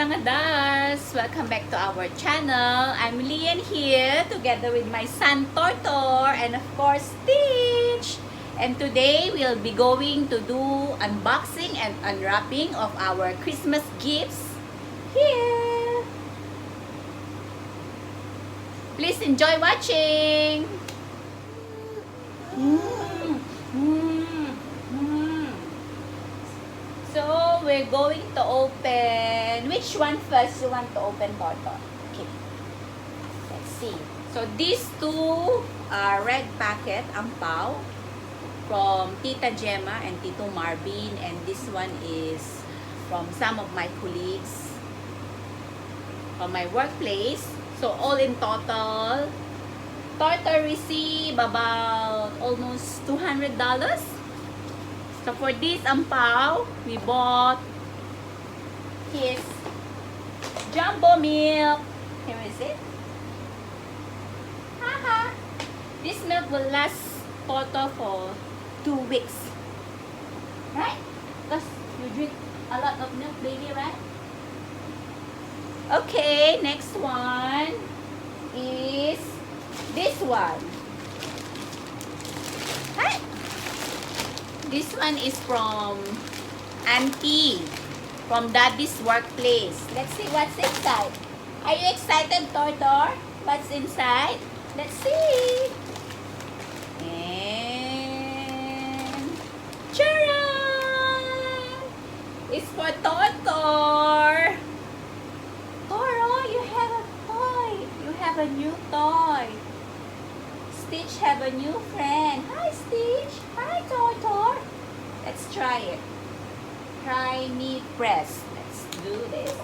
mga dolls! Welcome back to our channel. I'm Lianne here together with my son Thor and of course Stitch. And today we'll be going to do unboxing and unwrapping of our Christmas gifts here. Please enjoy watching! So, we're going to open... Which one first you want to open, Thor? Okay. Let's see. So, these two are red packet, ampao, from Tita Gemma and Tito Marvin. And this one is from some of my colleagues from my workplace. So, all in total, Thor receive about almost $200. So for this ampao, we bought his jumbo milk. Here is it. Haha. This milk will last total for 2 weeks. Right? Because you drink a lot of milk daily, right? Okay, next one is this one. Right? This one is from Auntie, from Daddy's workplace. Let's see what's inside. Are you excited, Thor? What's inside? Let's see. And charan! It's for Thor. Thor, oh, you have a toy. You have a new toy. Stitch have a new friend. Hi, Stitch. Hi, Thor. Let's try it. Try me press. Let's do this.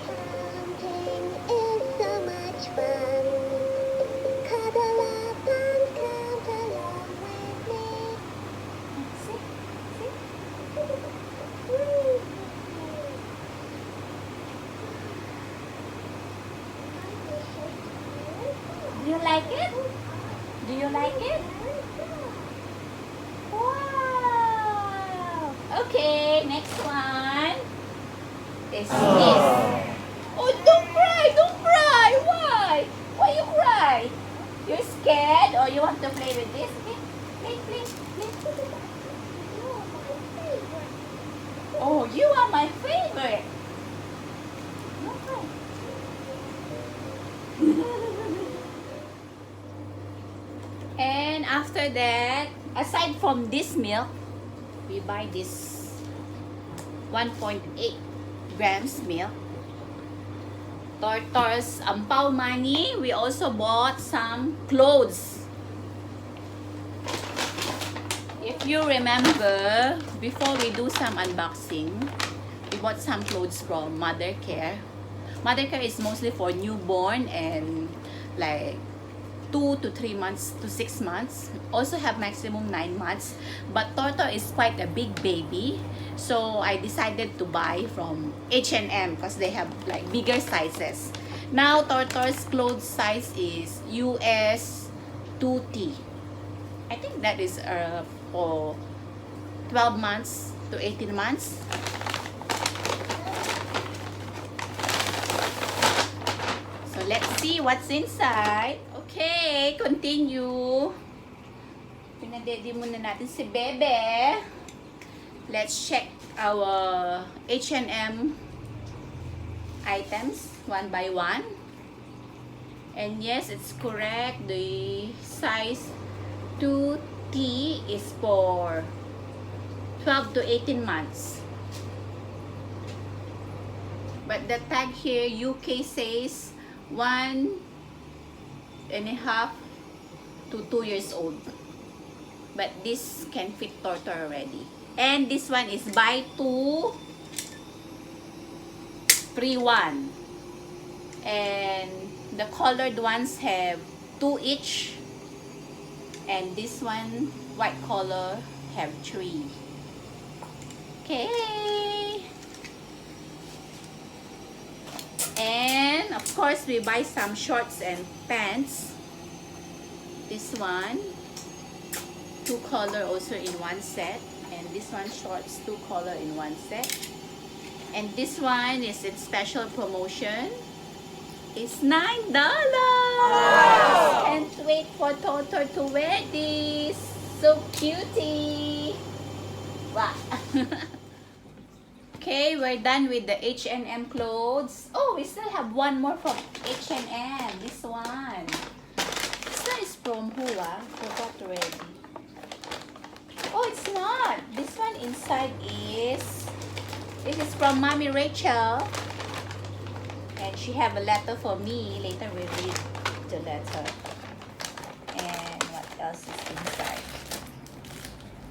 Counting is so much fun. Cuddle up and count along with me. See? Do you like it? Do you like it? Wow! Okay, next one is this. Oh, don't cry! Don't cry! Why? Why you cry? You're scared or you want to play with this? Okay, play. Oh, you are my favorite. No cry. And after that, aside from this milk, we buy this 1.8 grams milk. Thor's ampao money. We also bought some clothes. If you remember, before we do some unboxing, we bought some clothes from Mother Care. Mother Care is mostly for newborn and like 2 to 3 months to 6 months. Also have maximum 9 months. But Thor is quite a big baby. So I decided to buy from H&M because they have like bigger sizes. Now Thor's clothes size is US 2T. I think that is for 12 months to 18 months. So let's see what's inside. Okay, continue. Pinadedi muna natin si Bebe. Let's check our H&M items one by one. And yes, it's correct. The size 2T is for 12 to 18 months. But the tag here, UK says 1.5 to 2 years old. But this can fit Thor already. And this one is buy 2 free 1. And the colored ones have 2 each. And this one, white color, have 3. Okay. And of course, we buy some shorts and pants. This one, 2 color also in one set. And this one shorts, 2 color in one set. And this one is in special promotion. It's $9. Can't wait for Thor to wear this. So cutie. Wow. Okay, we're done with the H&M clothes. Oh, we still have one more from H&M. This one. This one is from who? Forgot already. Oh, it's not. This one inside is... This is from Mommy Rachel. And she have a letter for me. Later we'll read the letter. And what else is inside?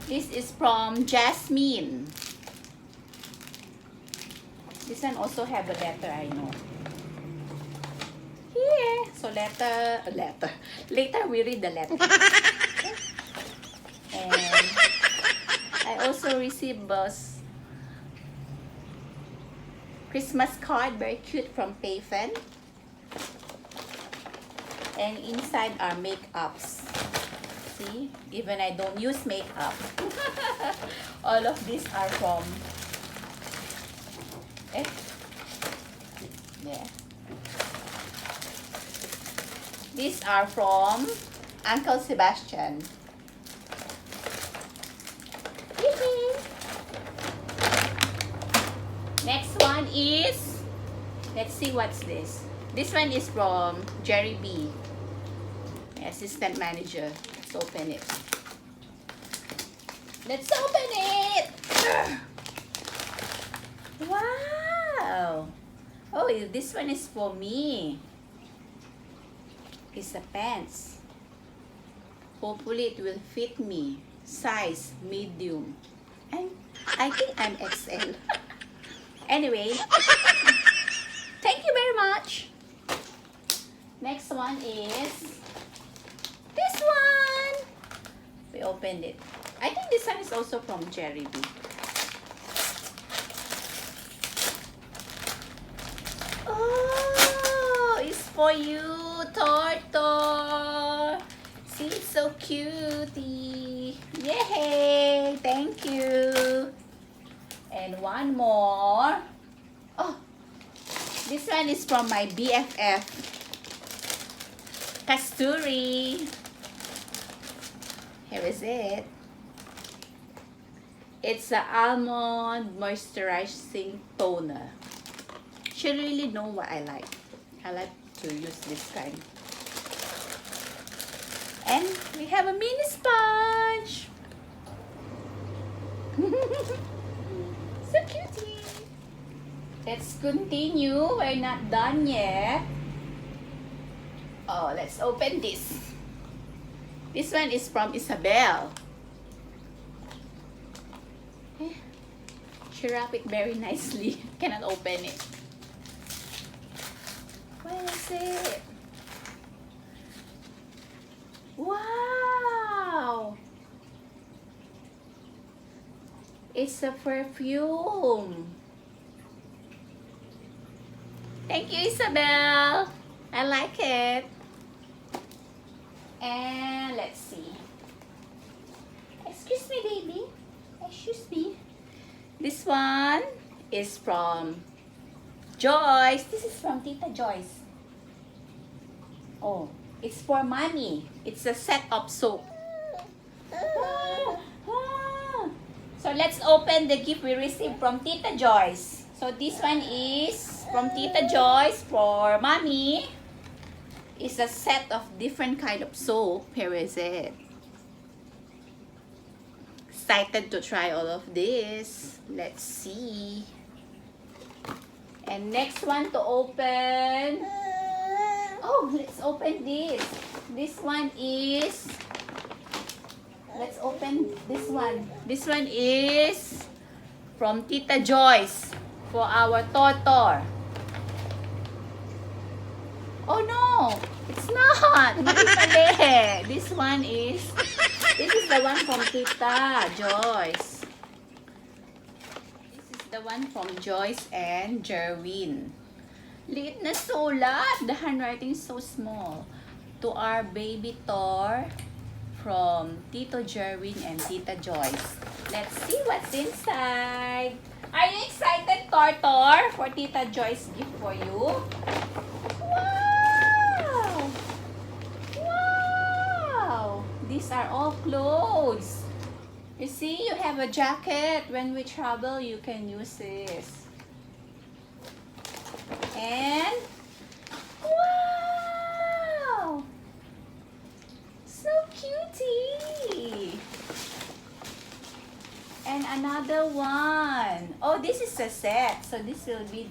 This is from Jasmine. This one also have a letter, I know. Here. So letter. Later we read the letter. And I also received a Christmas card, very cute, from Payfen. And inside are makeups. See, even I don't use makeup. All of these are from yeah. These are from Uncle Sebastian. Next one is, let's see what's this. This one is from Jerry B, assistant manager. Let's open it. Let's open it! Wow! Oh, this one is for me. It's a pants. Hopefully it will fit me. Size medium. And I think I'm XL. Anyway, thank you very much. Next one is this one. We opened it. I think this one is also from Jerry B. Oh, it's for you, Thor. See, it's so cutie. Yay! Thank you. And one more. Oh, this one is from my BFF, Kasturi. Here is it. It's an almond moisturizing toner. She really know what I like. I like to use this kind. And we have a mini sponge. So cutie. Let's continue. We're not done yet. Oh, let's open this. This one is from Isabel. She wrapped it very nicely. Cannot open it. Where is it? Wow! It's a perfume. Thank you, Isabel. I like it. And let's see. Excuse me, baby. Excuse me. This one is from Joyce. This is from Tita Joyce. Oh, it's for mommy. It's a set of soap. So let's open the gift we received from Tita Joyce. So this one is from Tita Joyce for mommy. It's a set of different kind of soap. Here is it. Excited to try all of this. Let's see. And next one to open. Oh, let's open this. This one is... Let's open this one. This one is from Tita Joyce for our Thor. Oh no, it's not. This one is... This is the one from Tita Joyce. This is the one from Joyce and Jerwin. Liit na sulat. The handwriting is so small. To our baby Thor from Tito Jerwin and Tita Joyce. Let's see what's inside. Are you excited, Tortor, for Tita Joyce's gift for you? Wow! Wow! These are all clothes. You see, you have a jacket. When we travel, you can use this. And wow! So cutie! And another one. Oh, this is a set. So this will be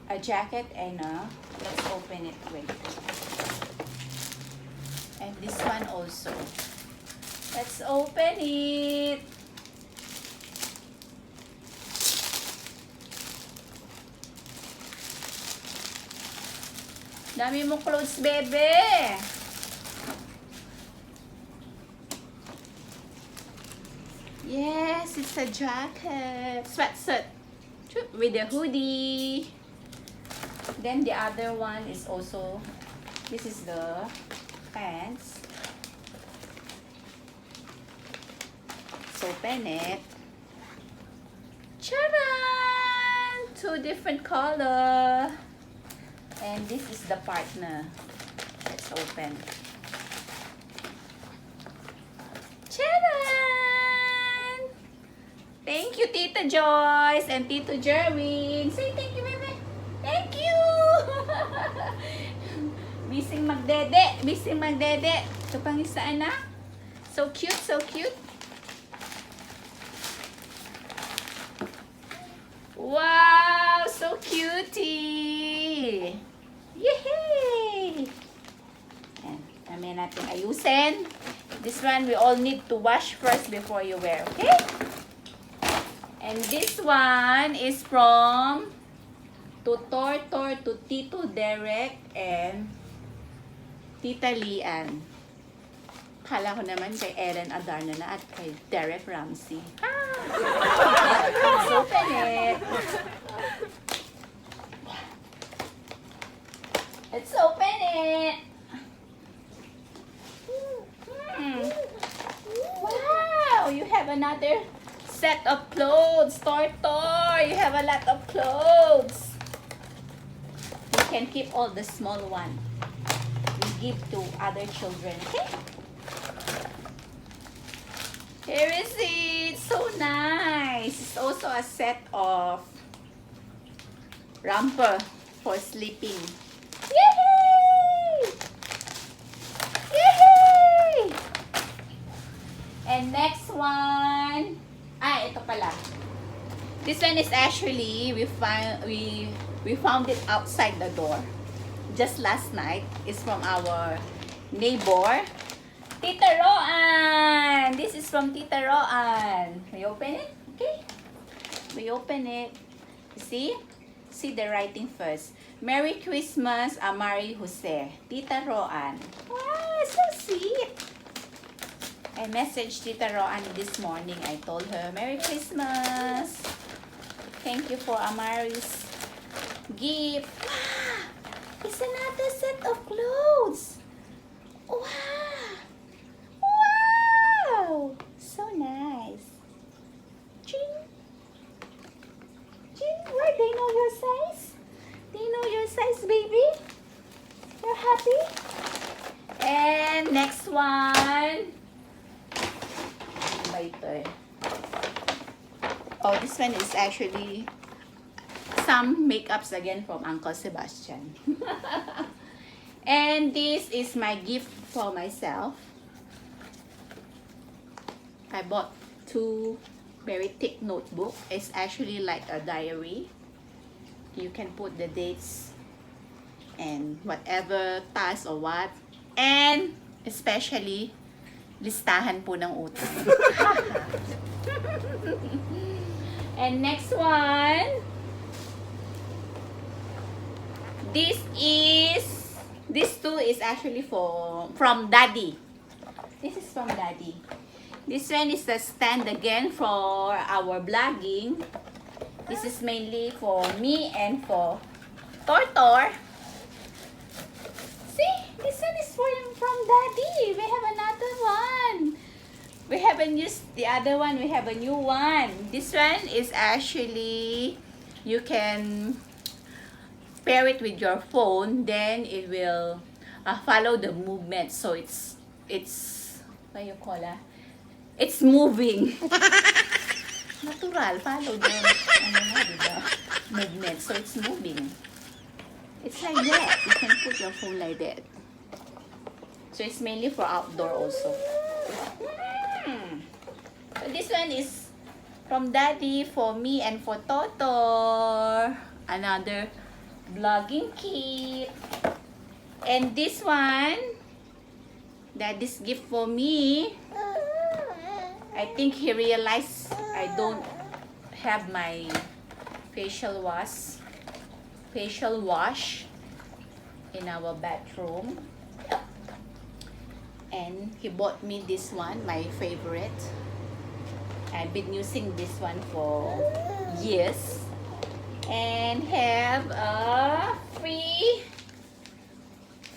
a jacket and let's open it. Wait. And this one also. Let's open it. Dami mo clothes, bebe. Yes, it's a jacket. Sweatshirt with a hoodie. Then the other one is also, this is the pants. Let's open it. Charan! Two different color. And this is the partner. Let's open. Charan! Thank you, Tita Joyce and Tito Jerwin. Say thank you, baby. Thank you! Bising magdede. Bising magdede. Ito pang isa, anak. So cute, so cute. Wow! So cutie! Yay! And namin natin ayusin. This one, we all need to wash first before you wear, okay? And this one is from Thor, to Tito Derek and Tita Lianne. Kala ko naman kay Ellen Adarna na at kay Derek Ramsey. Let's open it. Let's open it. Wow, you have another set of clothes, Thor. You have a lot of clothes. You can keep all the small one. We give to other children, okay? Here is it. So nice. It's also a set of romper for sleeping. Yay! Yay! And next one. Ito pala. This one is actually we found it outside the door. Just last night. It's from our neighbor. Tita Roan! This is from Tita Roan. We open it? Okay. We open it. You see? See the writing first. Merry Christmas, Amari Jose. Tita Roan. Wow, so sweet. I messaged Tita Roan this morning. I told her, Merry Christmas. Thank you for Amari's gift. Wow! It's another set of clothes. Wow! Wow! So nice. Ching! Ching! Where? They know your size? They know your size, baby? You're happy? And next one. Oh, this one is actually some makeups again from Uncle Sebastian. And this is my gift for myself. I bought two very thick notebook. It's actually like a diary. You can put the dates and whatever task or what. And especially, listahan po ng utang. And next one. This two is actually from Daddy. This is from Daddy. This one is the stand again for our vlogging. This is mainly for me and for Thor. See, this one is from Daddy. We have another haven't used the other one. We have a new one. This one is actually, you can pair it with your phone, then it will follow the movement. So it's what you call that? It's moving. Natural, follow the movement. So it's moving. It's like that. You can put your phone like that. So it's mainly for outdoor also. So this one is from Daddy, for me, and for Thor. Another vlogging kit. And this one, Daddy's gift for me. I think he realized I don't have my facial wash in our bathroom. And he bought me this one, my favorite. I've been using this one for years. And have a free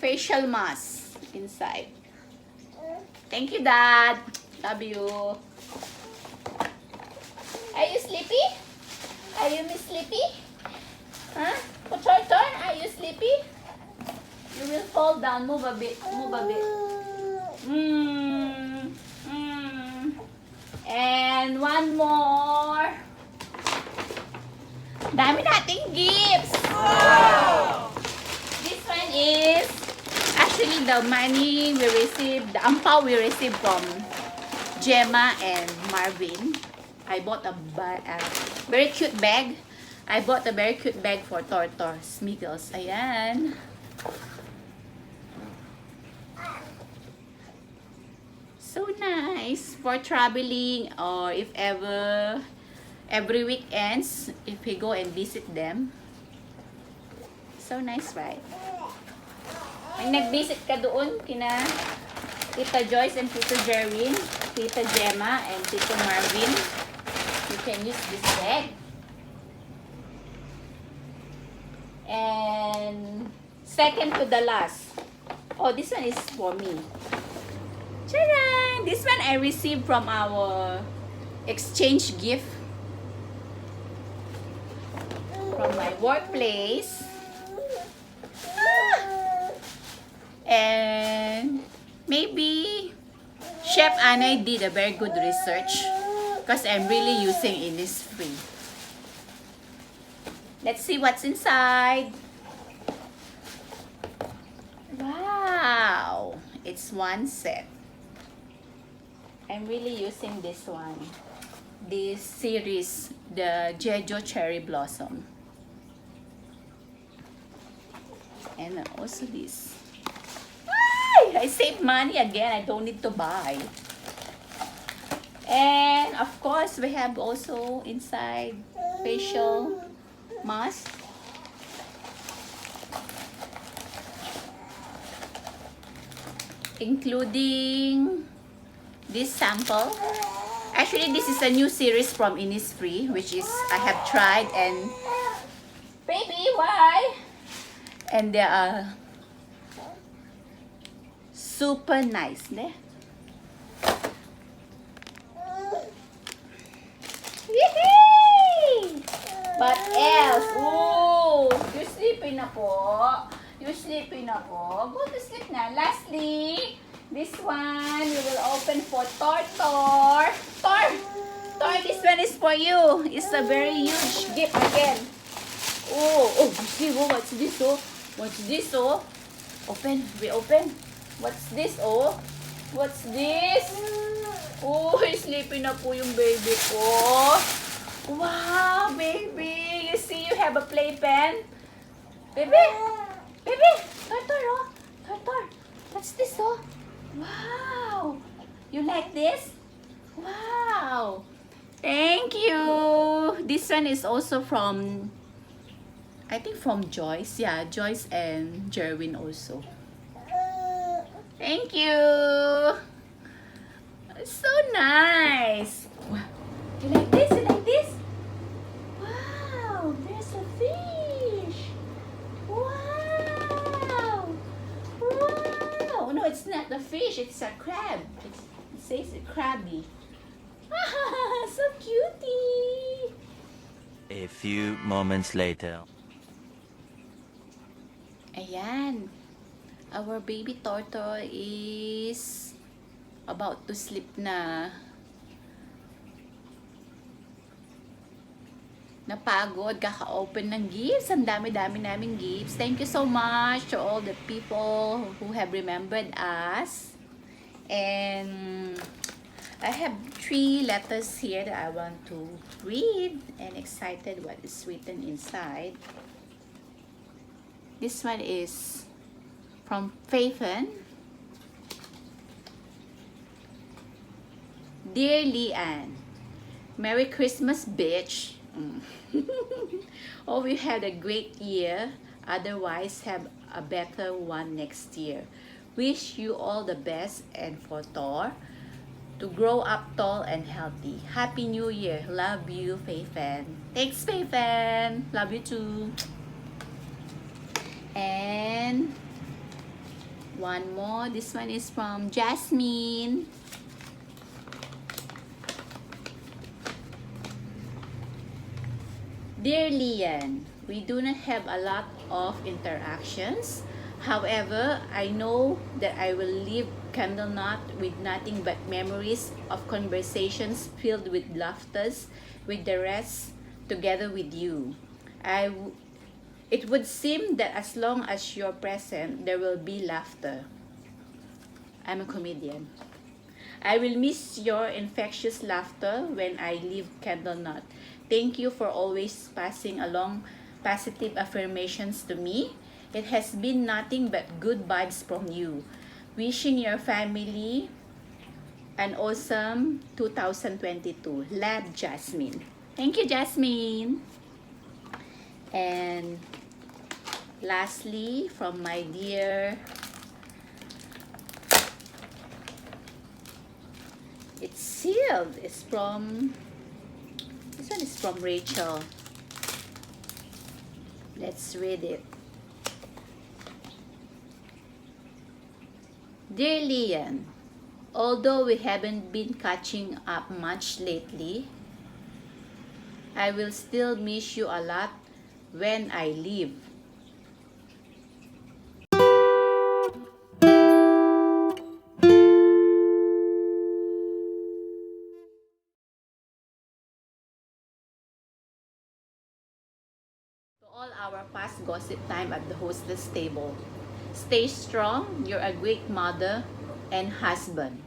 facial mask inside. Thank you, Dad. Love you. Are you sleepy? Are you Miss Sleepy? Huh? Thor, are you sleepy? You will fall down. Move a bit. Move a bit. And one more. Dami nating gifts. Wow! This one is actually the money we received, the ampao we received from Gemma and Marvin. I bought a very cute bag. I bought a very cute bag for Thor Smiggles. Ayan. So nice for traveling, or if ever every weekends if we go and visit them. So nice, right? Pag nag-visit ka doon kina Tita Joyce and Tita Jerwin, Tita Gemma and Tito Marvin, you can use this bag. And second to the last. Oh, this one is for me. Tcharam! This one I received from our exchange gift from my workplace. And maybe Chef Anay did a very good research because I'm really using Innisfree. Let's see what's inside. Wow! It's one set. I'm really using this one. This series, the Jeju Cherry Blossom. And also this. I save money again. I don't need to buy. And of course, we have also inside facial mask. Including this sample. Actually, this is a new series from Innisfree, which is I have tried, and baby, why? And they are super nice, ne? Yee! What else? Oh, you're sleeping na po. You're sleeping na po. Go to sleep na. Lastly, this one we will open for Thor. Thor, this one is for you. It's a very huge gift again. Oh, you see, oh, what's this, oh? What's this, oh? Open, we open. What's this, oh? What's this? Oh, sleeping na po yung baby ko. Wow, baby. You see, you have a playpen. Baby, Thor, oh. Thor, what's this, oh? Wow. You like this? Wow. Thank you. This one is also from, I think from Joyce. Yeah, Joyce and Jerwin also. Thank you. It's so nice. Wow. You like this? You like this? Wow, there's a fish. Wow. Wow. No, it's not a fish. It's a crab. It says a crabby. So cutie! A few moments later. Ayan. Our baby turtle is about to sleep na. Napagod, kaka-open ng gifts. Ang dami-dami naming gifts. Thank you so much to all the people who have remembered us. And I have 3 letters here that I want to read, and excited what is written inside. This one is from Faithen. Dear Lianne, Merry Christmas, bitch. Oh, we had a great year. Otherwise, have a better one next year. Wish you all the best, and for Thor to grow up tall and healthy. Happy New Year. Love you, Faithen. Thanks, Faithen. Love you too. And one more. This one is from Jasmine. Dear Lianne, we do not have a lot of interactions. However, I know that I will leave Candlenut with nothing but memories of conversations filled with laughters with the rest together with you. It would seem that as long as you're present, there will be laughter. I'm a comedian. I will miss your infectious laughter when I leave Candlenut. Thank you for always passing along positive affirmations to me. It has been nothing but good vibes from you. Wishing your family an awesome 2022. Love, Jasmine. Thank you, Jasmine. And lastly, from my dear, it's sealed. It's from, this one is from Rachel. Let's read it. Dear Lianne, although we haven't been catching up much lately, I will still miss you a lot when I leave. To all our past gossip time at the hostess table, stay strong. You're a great mother and husband.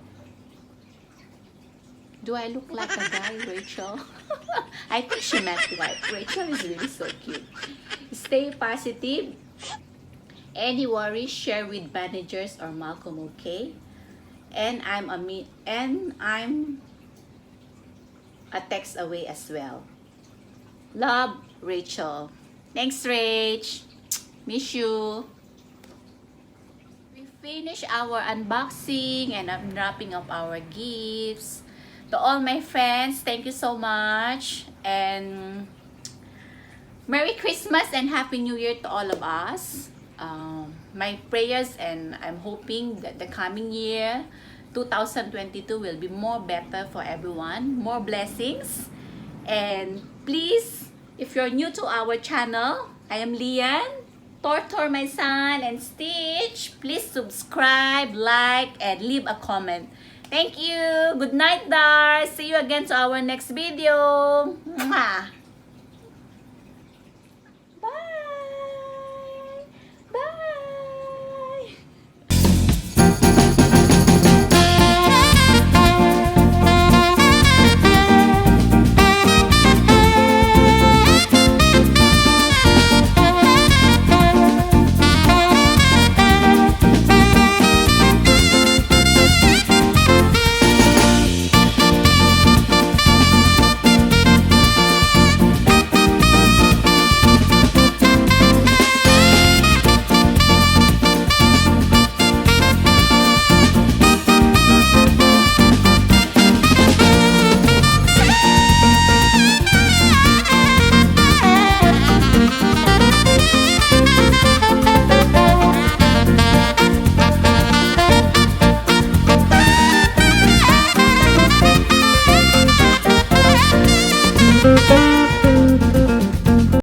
Do I look like a guy, Rachel? I think she meant white. Rachel is really so cute. Stay positive. Any worries, share with managers or Malcolm, okay? And I'm a text away as well. Love, Rachel. Thanks, Rach. Miss you. We finished our unboxing and unwrapping of our gifts. To all my friends, thank you so much. And Merry Christmas and Happy New Year to all of us. My prayers, and I'm hoping that the coming year, 2022, will be more better for everyone. More blessings. And please, if you're new to our channel, I am Lianne, Thor, my son, and Stitch. Please subscribe, like, and leave a comment. Thank you. Good night, Dar. See you again to our next video. Mwah.